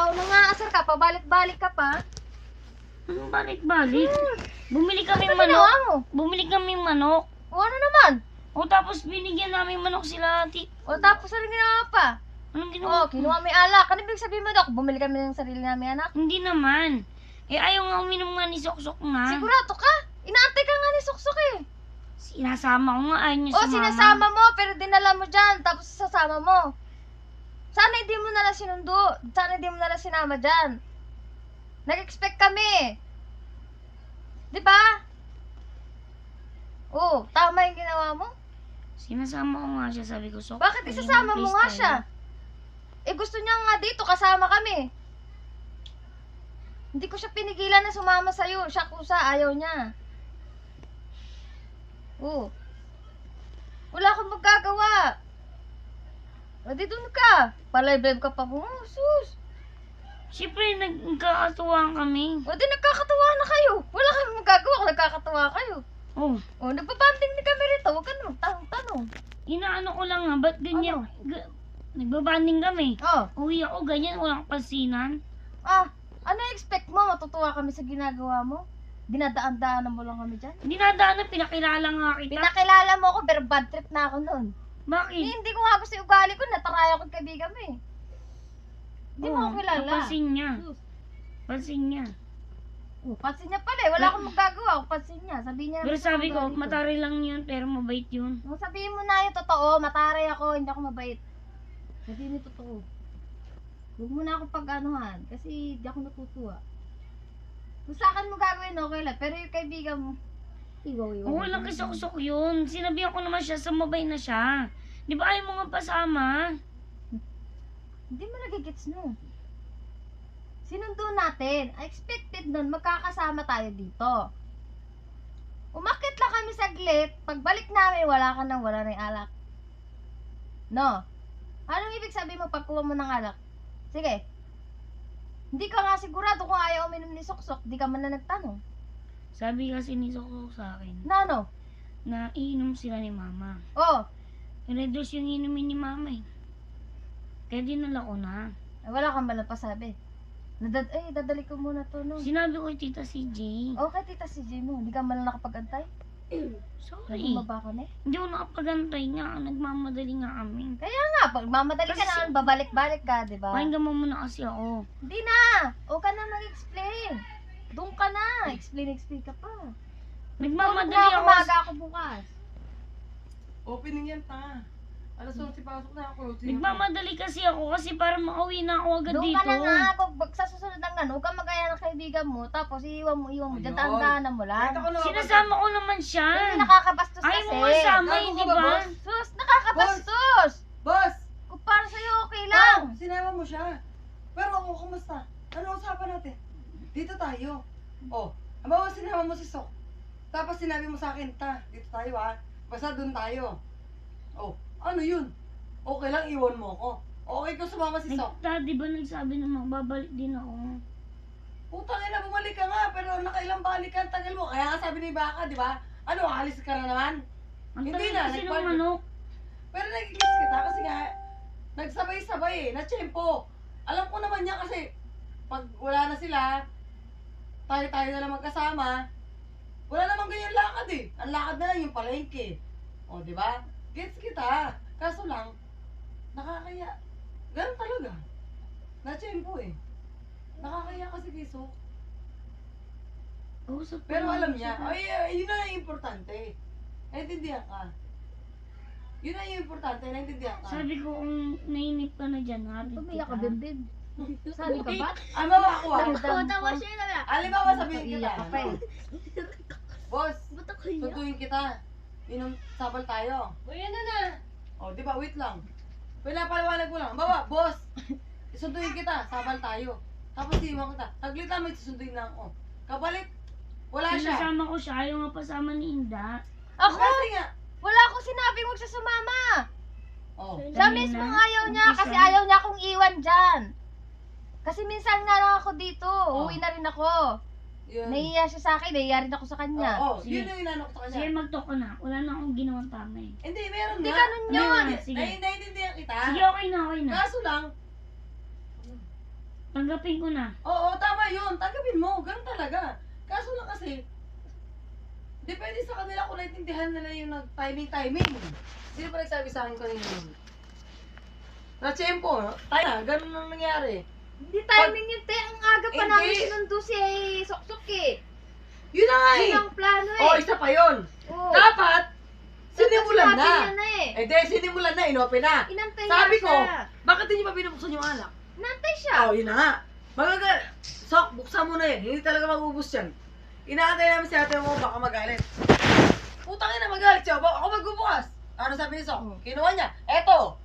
ikaw nang-aasar ka, pabalik-balik ka pa. Anong balik-balik? Bumili kami Ano manok. ginawa mo? Bumili kami manok. O ano naman? O tapos binigyan namin manok sila ati. O tapos ano ginawa pa? Anong O, ginawa? kinuha may alak. Ano ibig sabihin mo, Dok? Bumili kami ng sarili namin, anak? Hindi naman. Eh ayaw nga uminom nga ni Sok-Sok nga. Sigurado ka? Inaantay ka nga ni Suksok eh. Sinasama ko nga, ayaw niya O, sumama. sinasama mo, pero dinala mo dyan, tapos sasama mo. Sana hindi mo nalang sinundo. Sana hindi mo nalang sinama dyan. Nag-expect kami. Di ba? Oo, tama yung ginawa mo. Sinasama ko nga siya, sabi ko, Sok. Bakit ayun, isasama mo please nga tayo." siya? Eh, gusto niya nga dito, kasama kami. Hindi ko siya pinigilan na sumama sa'yo. Siya kusa, ayaw niya. Oo. Wala akong magagawa. O, di dun ka. Palay-live ka pa mo. Oh, sus. Siyempre, nagkakatuwaan kami. O, di nagkakatawa na kayo. Wala kang magagawa kung nagkakatawa kayo. Oh, O, nagbabanding din kami rito. Huwag ka na magtanong-tanong. inaano ko lang nga, ba't ganyan? Nagbabanding kami. Oh, Uwi ako, ganyan, walang pansinan. ano expect mo? Matutuwa kami sa ginagawa mo? Dinadaan-daanan mo lang kami dyan? Dinadaanan, pinakilala nga kita. Pinakilala mo ako, pero bad trip na ako nun. Bakit? Hindi ko nga gusto yung ugali ko, nataraya ko yung kaibigan mo eh. Hindi mo Oo, ako kilala. napansin niya. Sus. Pansin niya. Pansin niya pala eh, wala akong magagawa kung pansin niya. Sabihin niya Pero naman sa sabi ko, ugali matari lang yun, pero mabait yun. Kung sabihin mo na yung totoo, mataray ako, hindi ako mabait. Sabihin mo yung totoo. Huwag mo na ako pag-anuhan, kasi di ako natutuwa. Kung sa akin mo gagawin, okay lang. Pero yung kaibigan mo, iwaw-iwaw. Oo, lang kisok-sok yun. Sinabihan ko naman siya, sumabay na siya. Di ba ayaw mo nga pasama? Hindi mo nagigits no. Sinundo natin. Expected nun, magkakasama tayo dito. Umakit lang kami saglit. Pagbalik namin, wala ka nang wala ng alak. No? Anong ibig sabihin mo pagkuha mo ng alak? Sige. Hindi ka nga sigurado kung ayaw uminom ni Suksok. Di ka man na nagtanong. Sabi kasi ni Sok-Sok sa akin, Na ano? na iinom sila ni Mama. Oh, Reduce yung inumin ni Mama eh. Kaya dinala ko na. wala kang ba pasabi? Dadali ko muna to, no? Sinabi ko kay Tita CJ. Okay, tita si Jay mo. Hindi ka man nakapag-antay? Sorry. Bumaba ka na eh. Hindi ako nakapagantay nga. Nagmamadali nga kami. Kaya nga, pag mamadali ka Kasi- na, babalik-balik ka, di ba? Pakinggan mo muna kasi ako. Hindi na! O ka na mag-explain. Doon ka na. Explain ka pa. Nagmamadali Tulog na ako. umaga ako bukas. Opening yan, ta. Alas 11 pasok na ako. Nagmamadali kasi ako kasi para makauwi na ako agad Doon dito. ka na nga. Pag sa susunod ng ano, huwag ka magaya ng kaibigan mo, tapos iiwan mo. Diyan Ayun. tandaanan mo lang. Kahit ako naman. Sinasama ko naman siya. Hindi nakakabastos Ayaw mo kasi. masama, Gago hindi ka ba, ba? boss? Sus, nakakabastos! Boss! Kung para sa'yo, okay lang. Sinama mo siya. Pero ako, kumusta? Ano usapan natin? Dito tayo. Oh, ang bawa sinama mo si Sok. Tapos sinabi mo sa akin, ta, dito tayo ha. Basta doon tayo. Oh, ano yun? Okay lang, iwan mo ako. Okay ko sumama si Sok. Di ba nagsabi na magbabalik din ako? Putang ina, bumalik ka nga, pero nakailang balik ka, ang tagal mo. Kaya nga sabi ni Baka, di ba? Ano, alis ka na naman? Ang Hindi tagal na, kasi ng nagpag- manok. Pero nagigis kita kasi nga, nagsabay-sabay eh, na-tsempo. Alam ko naman niya kasi, pag wala na sila, tayo-tayo na lang magkasama, wala namang ganyan lakad eh. Ang lakad na lang yung palengke. O, di ba? Gets kita. Kaso lang, nakakaya. Ganun talaga. Na-tsempo eh. Nakakaya kasi kay Sok. Usap ko Pero lang alam siya. niya, ay, yun na yung importante. Naintindihan ka. Yun na yung importante, naintindihan ka. Sabi ko kung nainip ka na dyan, hatid Tumiyak ka, kita. bibib. Sabi ka ba? Ano ako ah? Tawa siya na. Halimbawa sabihin kita, Iyak ka pa eh. Boss, sunduin kita. Inom sabal tayo. O yan na. O, di ba, wait lang. Pinapaliwanag ko lang. Bawa, boss, sunduin kita, sabal tayo. Tapos iwan kita. Taglit lang, may susunduin na ako. Kabalik, wala siya. Sinasama ko siya, ayaw nga pasama ni Inda. Ako? Kasi nga, Wala akong sinabing huwag siya sumama. oh, Siya Kanina, mismo ayaw niya umpisa. kasi ayaw niya akong iwan dyan. Kasi minsan nga lang ako dito, uwi na rin ako. yun. Nahiya siya sa akin, nahiya rin ako sa kanya. Oo, Sige. yun yung inanok sa Sige, kanya. mag-talk ka na. Wala na akong ginawang tama eh. Hindi, meron Hindi na. ganun yun. Sige. Naiintindihan kita. Sige, okay na, okay na. Kaso lang, Tanggapin ko na. Oo, tama yun. Tanggapin mo. Ganun talaga. Kaso lang kasi, depende sa kanila kung naintindihan nila yung timing. Sino pa nagsabi sa akin kanina yun? Na-tsempo, tayo na, ganun ang nangyari. Hindi timing yun, te. Ang aga pa Hindi. namin sinundo si Soksok eh. Yun na nga eh. Yun ang plano eh. Oo, isa pa yun. Oo. Dapat, sinimulan Sinabi na. niya na eh. Eh di, sinimulan na, inopen na. Inantay Sabi niya ko, siya. bakit hindi pa binubuksan yung alak? Inantay siya. Oo, yun na nga. Sok, buksan mo na yan. Hindi talaga mag-ubus yan. Inaantay namin si ate mo, baka magalit. Putang ina, magalit siya. Ako magbubukas. Ano sabi ni Sok? Kinuha niya. Eto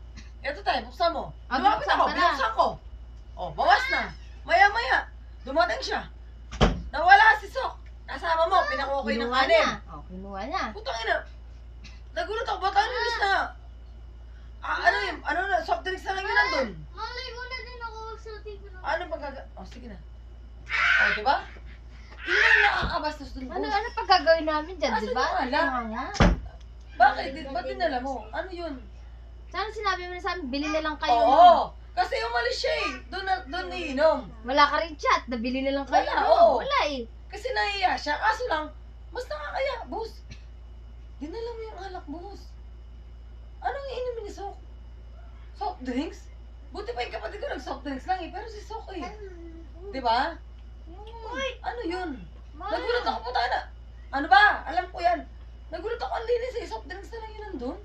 tayo, buksan mo. Ah, Lumapit binuksan ako, ka na. binuksan ko. Oh, bawas na. Maya-maya, dumating siya. Nawala si Sok. Kasama mo, pinakuha ko yung Kinuha kanin. niya. Oh, kinuha niya. Putang ina. Nagulat ako, ba't ano imbis na? Ano na, soft drinks na lang yun nandun. Malay ko na din ako sa TV. Ano paggaga... Oh, sige na. Oh, diba? Yun ang nakakabastos dun, Ano boss. pag gagawin namin dyan, Asan di ba? yung alak? Kaya nga. Bakit? Ba't dinala mo? Ano yun? Sana sinabi mo na sa amin, bili na lang kayo. Oo! Kasi umalis siya eh. Doon iinom. Wala ka rin chat, nabili na lang kayo. Wala, no? oo. Wala eh. Kasi nahiya siya. Kaso lang, mas nakakaya, boss. Dinala mo yung alak, boss. Anong iinumin ni Sok? Soft drinks? Buti pa yung kapatid ko nag-soft drinks lang eh. Pero si Sok eh. Di ba? Ano yun? Nagulat ako po tayo na. Ano ba? Alam ko yan. Nagulat ako ang linis eh. Soft drinks na lang yun nandun.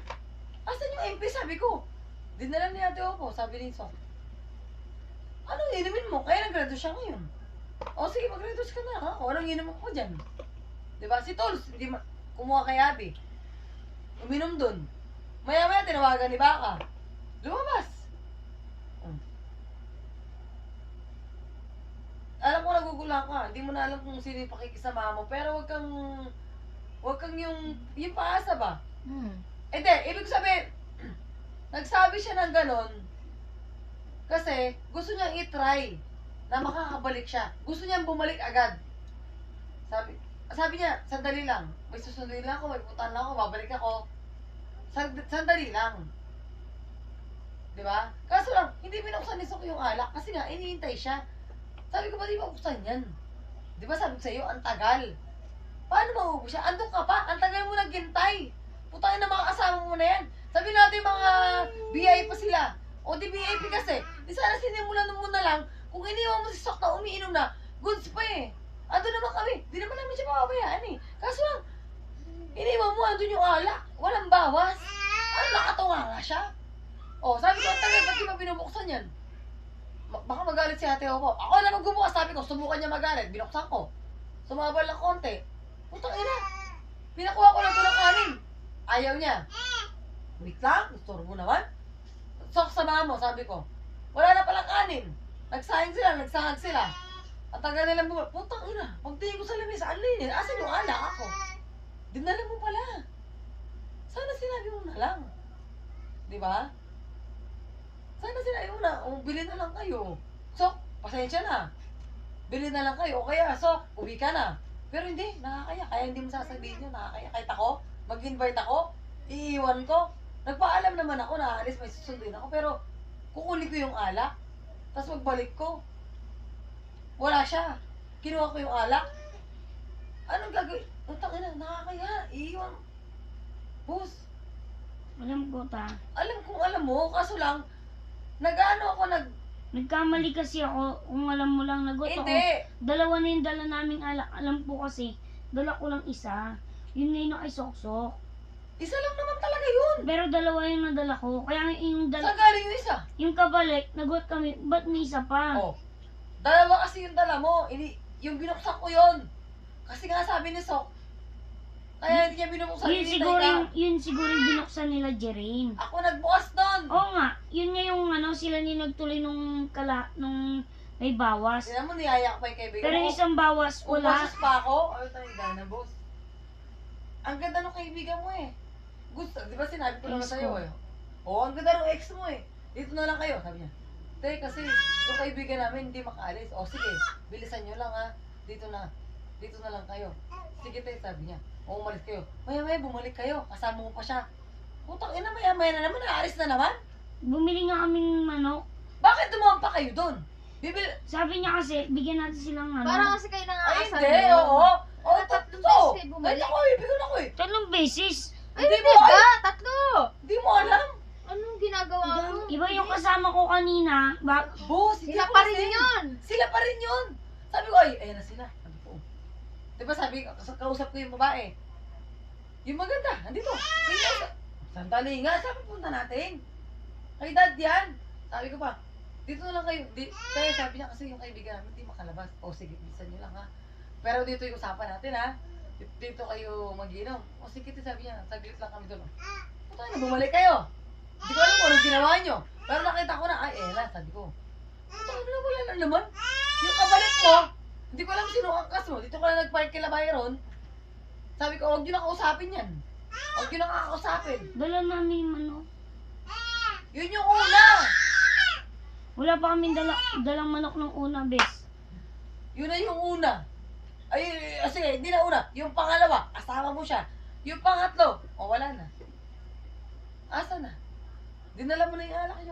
Asan yung MP? Sabi ko. Dinala ni Ate Opo. Sabi ni Sok. Anong inumin mo? Kaya nag-graduate siya ngayon. O sige, mag-graduate ka na ha. O anong inumin ko dyan? Diba? Si Tols, hindi kumuha kay Abby. Uminom dun. Maya-maya tinawagan ni Baka. Lumabas. Alam ko nagugulang ka. Hindi mo na alam kung sino yung pakikisama mo. Pero wag kang yung paasa ba? Hindi, ibig sabihin, nagsabi siya ng ganon kasi gusto niyang i-try na makakabalik siya. Gusto niyang bumalik agad. Sabi niya, sandali lang. May susundin lang ako, may putan lang ako, babalik ako. Sandali lang. Di ba? Kaso lang, hindi binuksan ni Sok yung alak kasi nga, iniintay siya. Sabi ko, ba di ba buksan yan? Di ba sabi ko sa'yo, ang tagal. Paano maubos siya? Andun ka pa, ang tagal mo naghintay. Putangin na mga kasama mo na yan. Sabi natin mga VIP pa sila. O di VIP kasi. Di sana sinimulan mo na lang. Kung iniwan mo si Sok na umiinom na, goods pa eh. Andun naman kami. Di naman namin siya papabayaan eh. Kaso lang, iniwan mo andun yung alak. Walang bawas. Ano, nakatunga nga siya. O, sabi ko, ang tagal, ba't di ba binubuksan yan? Baka magalit si Ate Opo. Ako na magbubukas, sabi ko, subukan niya magalit. Binuksan ko. Sumabal ng konti. Putang ina. Pinakuha ko na ito ng kanin. Ayaw niya. Wait lang, gusto mo naman. Sok, samahan mo, sabi ko. Wala na palang kanin. Nagsahing sila, nagsahag sila. At taga nilang buwan. Putang ina. Pagtingin ko sa lamesa, ang linis. Asan yung alak ako? Dinala mo pala. Sana sinabi mo na lang. Di ba? Sana sinabi mo na, bili na lang kayo. Sok, pasensya na. Bili na lang kayo. O kaya, Sok, uwi ka na. Pero hindi, nakakaya. Kaya hindi mo sasabihin yun, nakakaya. Kahit ako, mag-invite ako, iiwan ko. Nagpaalam naman ako na aalis, may susunduin ako. Pero, kukunin ko yung alak. Tapos magbalik ko. Wala siya. Kinuha ko yung alak. Anong gagawin? Utang ina, nakakaya. Iiwan. Boss, Alam ko ta. alam mo, kaso lang, nag-ano ako, Nagkamali kasi ako, kung alam mo lang, nagot ako. Hindi. Dalawa na yung dala naming alak. Alam ko kasi, dala ko lang isa. Yun na yung kay Soksok. Isa lang naman talaga yun. Pero dalawa yung nadala ko. Kaya yung Saan galing yung isa? yung kabalik, nagot kami, ba't may isa pa? Oh. Dalawa kasi yung dala mo. Yung binuksan ko yun. Kasi nga sabi ni Sok, kaya hindi niya binuksan. Yun hinintay siguro, ka. yun siguro yung binuksan nila Jereen. Ako nagbukas doon. Oo nga, yun nga yung sila ni nagtuloy nung may bawas. Tignan mo, niyaya ko pa yung kaibigan Pero mo. yung isang bawas, Kung wala. basis pa ako, ay tayo gana, boss. Ang ganda ng kaibigan mo eh. Gusto, di ba sinabi ko naman Ex sa'yo ko. eh. Oo, ang ganda ng ex mo eh. Dito na lang kayo, sabi niya. Te, kasi yung kaibigan namin hindi makaalis. O sige, bilisan nyo lang ha. Dito na lang kayo. Sige te, sabi niya. O umalis kayo. Maya-maya bumalik kayo. Kasama mo pa siya. Putang ina, maya-maya na naman. Naalis na naman. Bumili nga kaming manok. Bakit dumaan pa kayo doon? Bibil... Sabi niya kasi, bigyan natin silang ano. Parang kasi kayo Ay, nangaasar hindi, mo. oo. Oo, Tatlong tatlo. beses kayo bumalik. Kahit ako, ibigon ako eh. 3 beses. Ay, Hindi hindi mo, ba? Tatlo! Hindi mo alam. Anong ginagawa mo? Iba yung kasama ko kanina. Boss, hindi Sila ako pa rin lasing. yun! Sila pa rin yun. Sabi ko, ay, ayan na sila. Sabi ko, di ba sabi, kausap ko yung babae. Yung maganda, andito. Kaya, sandali nga, sabi punta natin. Kay dad yan. Sabi ko pa, dito na lang kayo. Kaya sabi niya kasi yung kaibigan namin, hindi makalabas. O sige, bilisan niyo lang ha. Pero dito yung usapan natin ha. Dito kayo mag-inom. O sige, sabi niya, saglit lang kami doon. Puta na, bumalik kayo. Hindi ko alam kung anong ginawa niyo. Pero nakita ko na, ay, Ella, sabi ko. Puta na, wala na naman. Yung kabalik mo, hindi ko alam sino ang kas mo. Dito ko na nag-park kila Byron. Sabi ko, huwag niyo na kausapin yan. Huwag niyo na kakausapin. Dala namin yung ano. Yun yung una. Wala pa kaming dalang manok ng una, bes. Yun na yung una. Ay, sige, hindi na una. Yung pangalawa, kasama mo siya. Yung pangatlo, o wala na. Asa na? Dinala mo na yung alak yung